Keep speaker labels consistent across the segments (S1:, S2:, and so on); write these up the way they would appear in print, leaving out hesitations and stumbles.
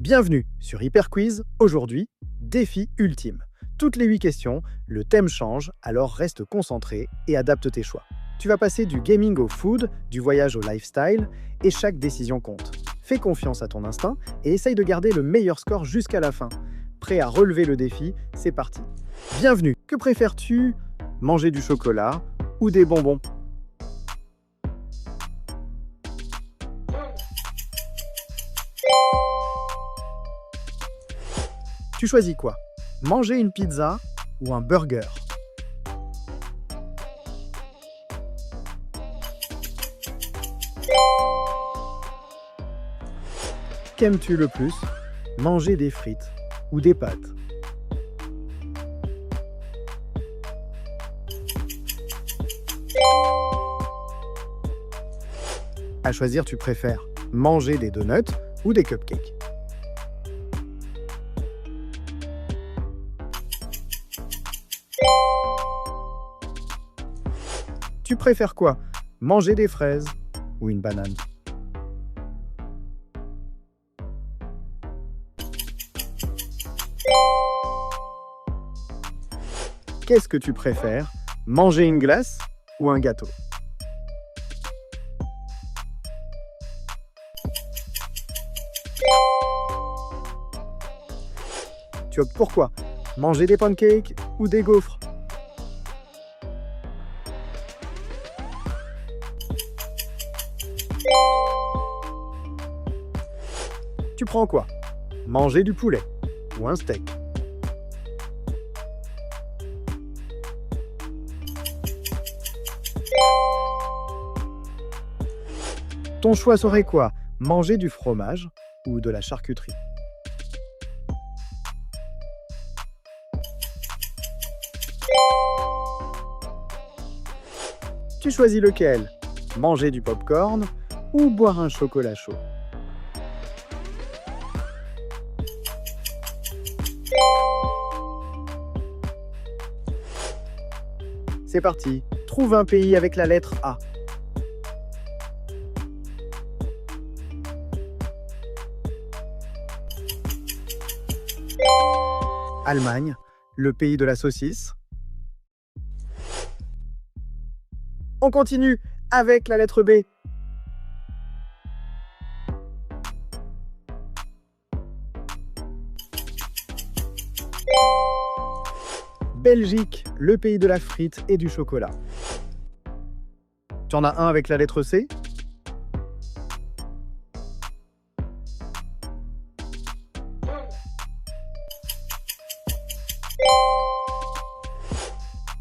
S1: Bienvenue sur Hyperquiz. Aujourd'hui, défi ultime. Toutes les 8 questions, le thème change, alors reste concentré et adapte tes choix. Tu vas passer du gaming au food, du voyage au lifestyle, et chaque décision compte. Fais confiance à ton instinct et essaye de garder le meilleur score jusqu'à la fin. Prêt à relever le défi? C'est parti. Bienvenue. Que préfères-tu? Manger du chocolat ou des bonbons? Tu choisis quoi? Manger une pizza ou un burger? Qu'aimes-tu le plus? Manger des frites ou des pâtes? À choisir, tu préfères manger des donuts ou des cupcakes? Tu préfères quoi? Manger des fraises ou une banane? Qu'est-ce que tu préfères? Manger une glace ou un gâteau? Tu optes pour quoi? Manger des pancakes ou des gaufres? Tu prends quoi? Manger du poulet ou un steak? Ton choix serait quoi? Manger du fromage ou de la charcuterie? Tu choisis lequel? Manger du popcorn ou boire un chocolat chaud? C'est parti. Trouve un pays avec la lettre A. Allemagne, le pays de la saucisse. On continue avec la lettre B. Belgique, le pays de la frite et du chocolat. Tu en as un avec la lettre C?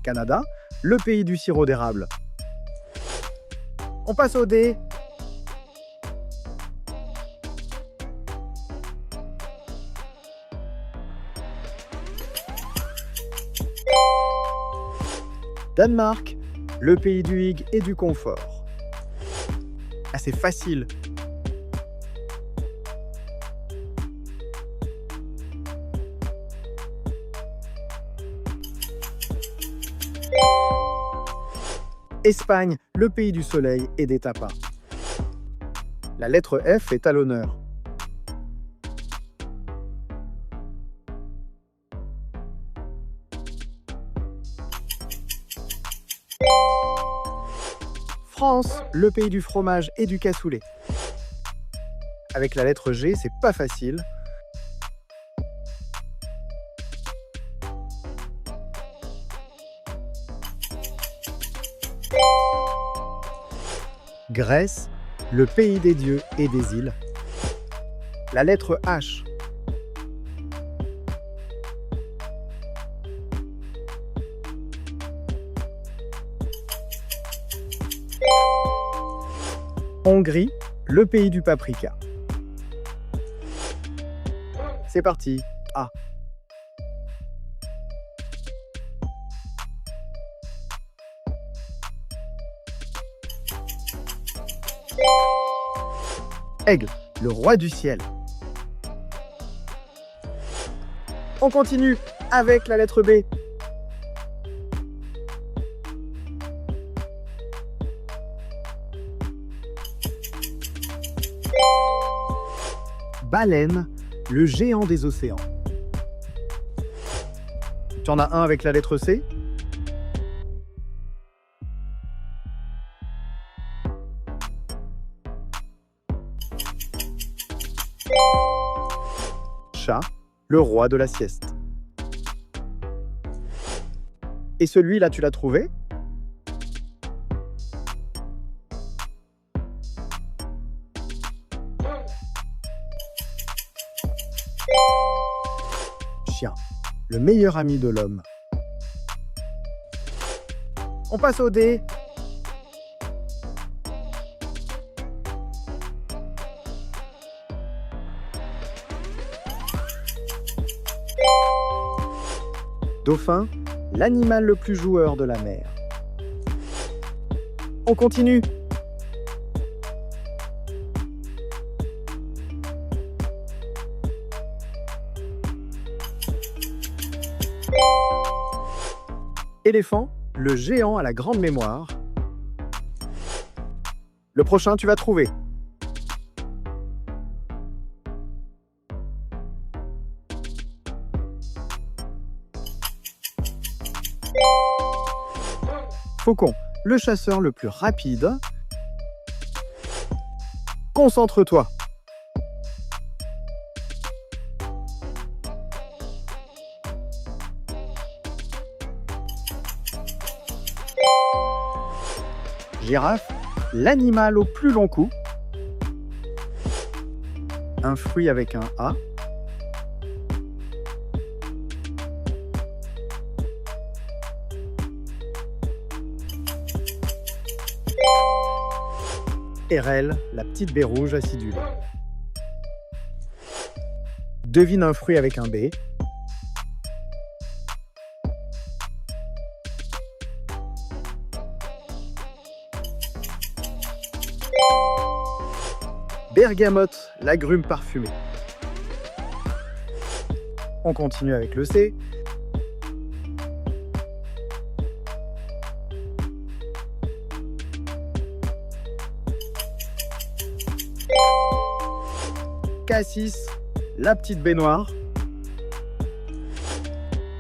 S1: Canada, le pays du sirop d'érable. On passe au D. Danemark, le pays du hig et du confort. Ah, c'est facile. Espagne, le pays du soleil et des tapas. La lettre F est à l'honneur. France, le pays du fromage et du cassoulet. Avec la lettre G, c'est pas facile. Grèce, le pays des dieux et des îles. La lettre H. Hongrie, le pays du paprika. C'est parti. A. Aigle, le roi du ciel. On continue avec la lettre B. Baleine, le géant des océans. Tu en as un avec la lettre C? Chat, le roi de la sieste. Et celui-là, tu l'as trouvé? Chien, le meilleur ami de l'homme. On passe au dé. Dauphin, l'animal le plus joueur de la mer. On continue. Éléphant, le géant à la grande mémoire. Le prochain, tu vas trouver. Faucon, le chasseur le plus rapide. Concentre-toi. Girafe, l'animal au plus long cou. Un fruit avec un A. Hérelle, la petite baie rouge acidulée. Devine un fruit avec un B. Bergamote, l'agrume parfumé. On continue avec le C. Cassis, la petite baignoire.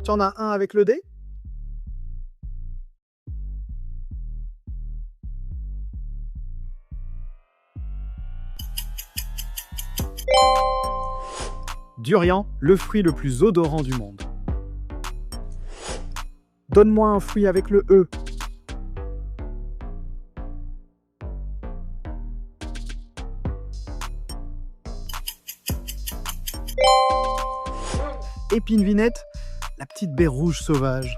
S1: Tu en as un avec le D? Durian, le fruit le plus odorant du monde. Donne-moi un fruit avec le E. Épine-vinette, la petite baie rouge sauvage.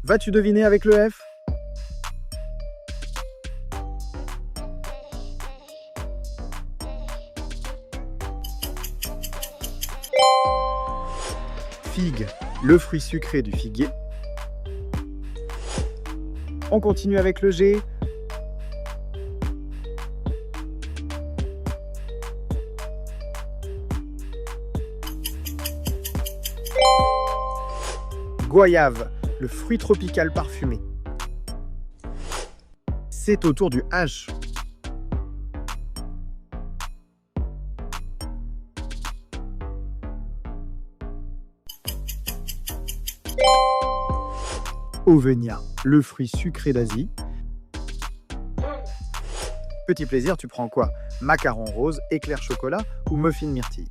S1: Vas-tu deviner avec le F? Figue, le fruit sucré du figuier. On continue avec le G. Goyave, le fruit tropical parfumé. C'est au tour du H. Auvergnat, le fruit sucré d'Asie. Petit plaisir, tu prends quoi? Macaron rose, éclair chocolat ou muffin myrtille?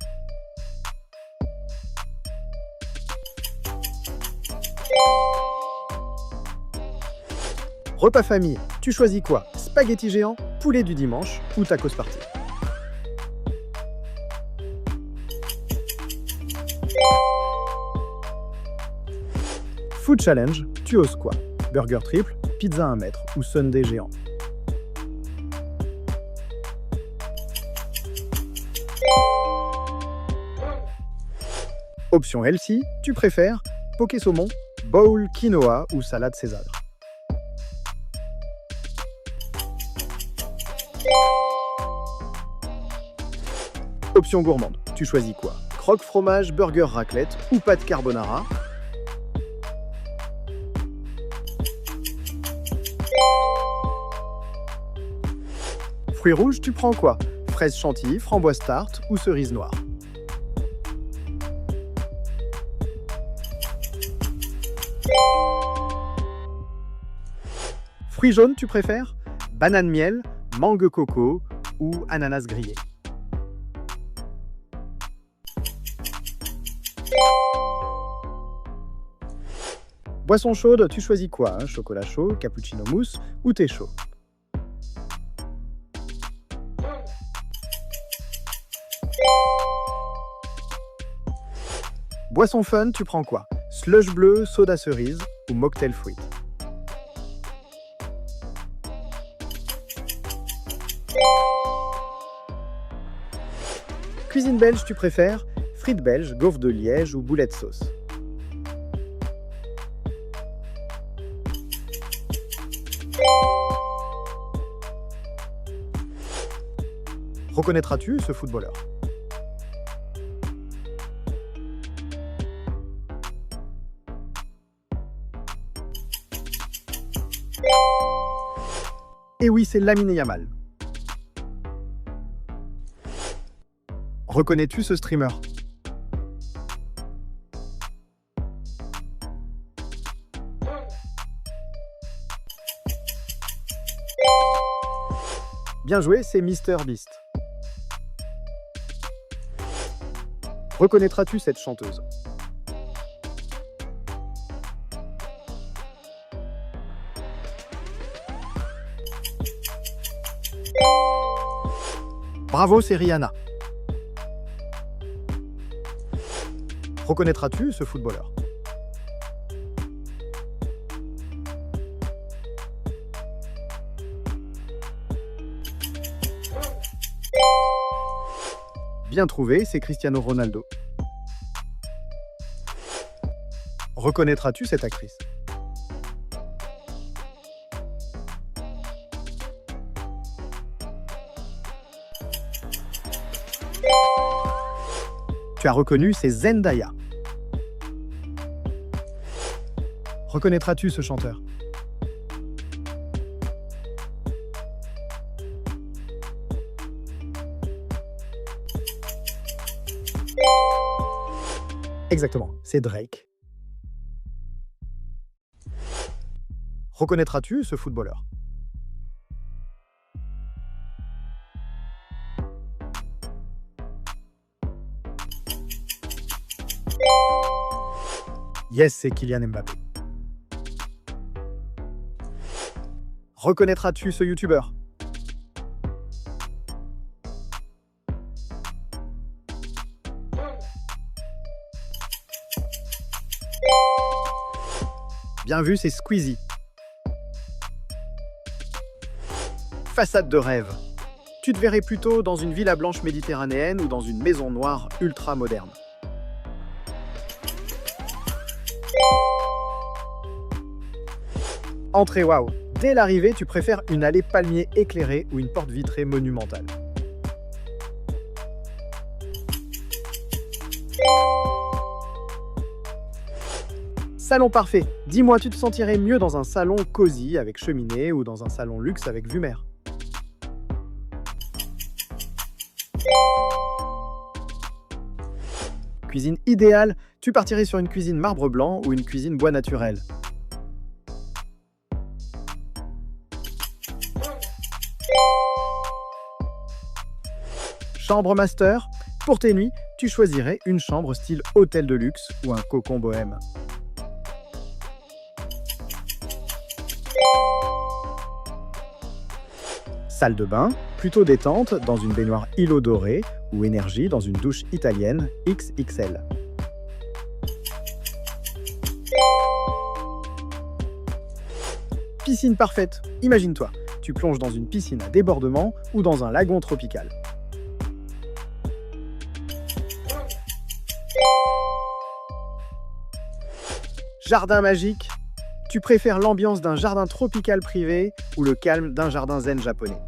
S1: Repas famille, tu choisis quoi? Spaghetti géant, poulet du dimanche ou tacos party? Food challenge, tu oses quoi? Burger triple, pizza 1 mètre ou sundae géant? Option healthy, tu préfères poké saumon, bowl quinoa ou salade César? Option gourmande, tu choisis quoi? Croque fromage, burger raclette ou pâte carbonara? Fruits rouges, tu prends quoi? fraise chantilly, framboise tarte ou cerise noire. Fruits jaunes, tu préfères? Banane miel, mangue coco ou ananas grillé. Boisson chaude, tu choisis quoi? Chocolat chaud, cappuccino mousse ou thé chaud? Boisson fun, tu prends quoi? Slush bleu, soda cerise ou mocktail fruit? Cuisine belge, tu préfères? Frites belges, gaufres de liège ou boulettes sauce? Reconnaîtras-tu ce footballeur? Et oui, c'est Lamine Yamal. Reconnais-tu ce streamer? Bien joué, c'est MrBeast. Reconnaîtras-tu cette chanteuse? Bravo, c'est Rihanna. Reconnaîtras-tu ce footballeur? Bien trouvé, c'est Cristiano Ronaldo. Reconnaîtras-tu cette actrice? Tu as reconnu, c'est Zendaya. Reconnaîtras-tu ce chanteur? Exactement, c'est Drake. Reconnaîtras-tu ce footballeur? Yes, c'est Kylian Mbappé. Reconnaîtras-tu ce youtubeur? Bien vu, c'est Squeezie. Façade de rêve. Tu te verrais plutôt dans une villa blanche méditerranéenne ou dans une maison noire ultra moderne? Entrée waouh. Dès l'arrivée, tu préfères une allée palmier éclairée ou une porte vitrée monumentale? Salon parfait. Dis-moi, tu te sentirais mieux dans un salon cosy avec cheminée ou dans un salon luxe avec vue mer? Cuisine idéale, tu partirais sur une cuisine marbre blanc ou une cuisine bois naturel? Chambre master, pour tes nuits, tu choisirais une chambre style hôtel de luxe ou un cocon bohème. Salle de bain, plutôt détente dans une baignoire îlot doré ou énergie dans une douche italienne XXL. Piscine parfaite, imagine-toi, tu plonges dans une piscine à débordement ou dans un lagon tropical. Jardin magique, tu préfères l'ambiance d'un jardin tropical privé ou le calme d'un jardin zen japonais?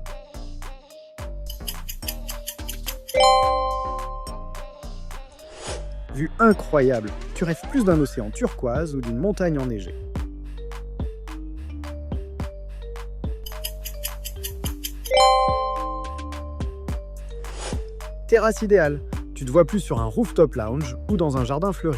S1: Vue incroyable, tu rêves plus d'un océan turquoise ou d'une montagne enneigée. terrasse idéale. Tu te vois plus sur un rooftop lounge ou dans un jardin fleuri.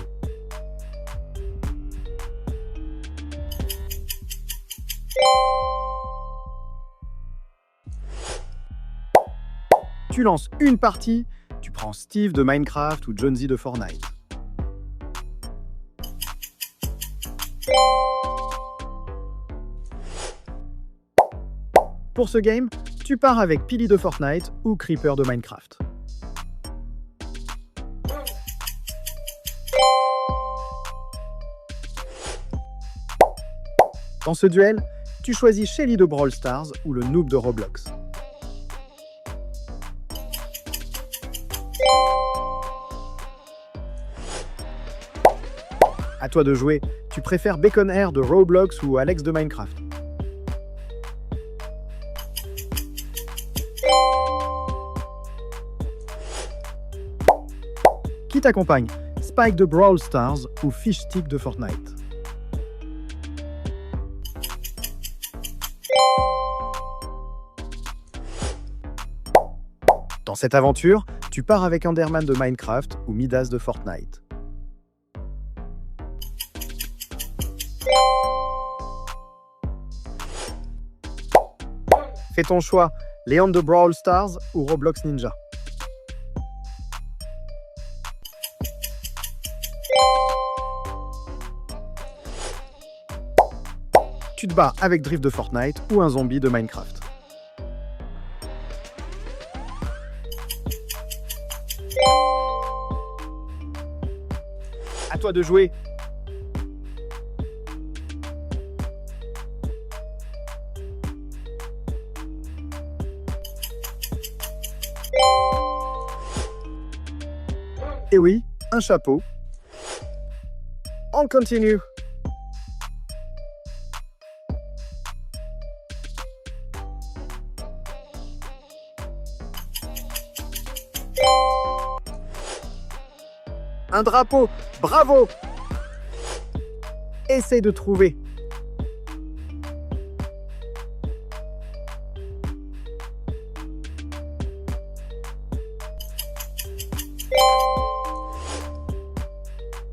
S1: Tu lances une partie, tu prends Steve de Minecraft ou Jonesy de Fortnite. Pour ce game, tu pars avec Pili de Fortnite ou Creeper de Minecraft. Dans ce duel, tu choisis Shelly de Brawl Stars ou le noob de Roblox. À toi de jouer, tu préfères Bacon Air de Roblox ou Alex de Minecraft. Qui t'accompagne? Spike de Brawl Stars ou Fishstick de Fortnite? Dans cette aventure, tu pars avec Enderman de Minecraft ou Midas de Fortnite. Fais ton choix, Léon de Brawl Stars ou Roblox Ninja. Tu te bats avec Drift de Fortnite ou un zombie de Minecraft. À toi de jouer. Et oui, un chapeau. On continue. Un drapeau, bravo! Essaye de trouver.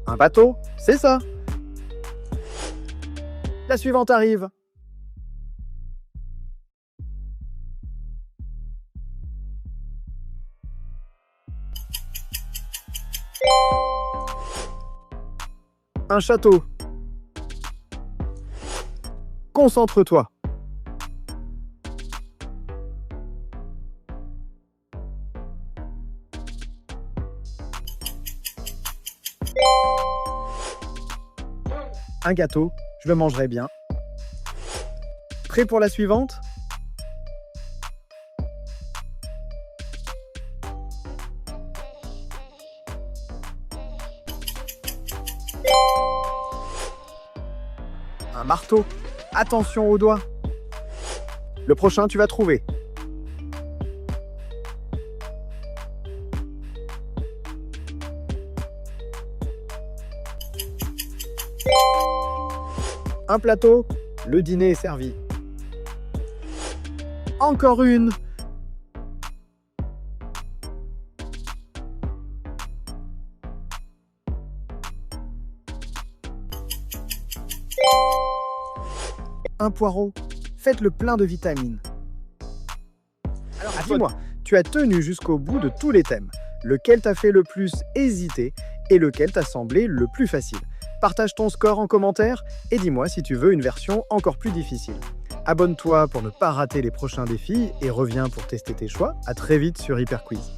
S1: Un bateau, c'est ça. La suivante arrive. Un château. Concentre-toi. Un gâteau, je le mangerai bien. Prêt pour la suivante? Un marteau. Attention aux doigts. Le prochain, tu vas trouver. Un plateau. Le dîner est servi. Encore une. Un poireau. Faites le plein de vitamines. Alors, dis-moi, tu as tenu jusqu'au bout de tous les thèmes. Lequel t'a fait le plus hésiter et lequel t'a semblé le plus facile? Partage ton score en commentaire et dis-moi si tu veux une version encore plus difficile. Abonne-toi pour ne pas rater les prochains défis et reviens pour tester tes choix. À très vite sur Hyperquiz.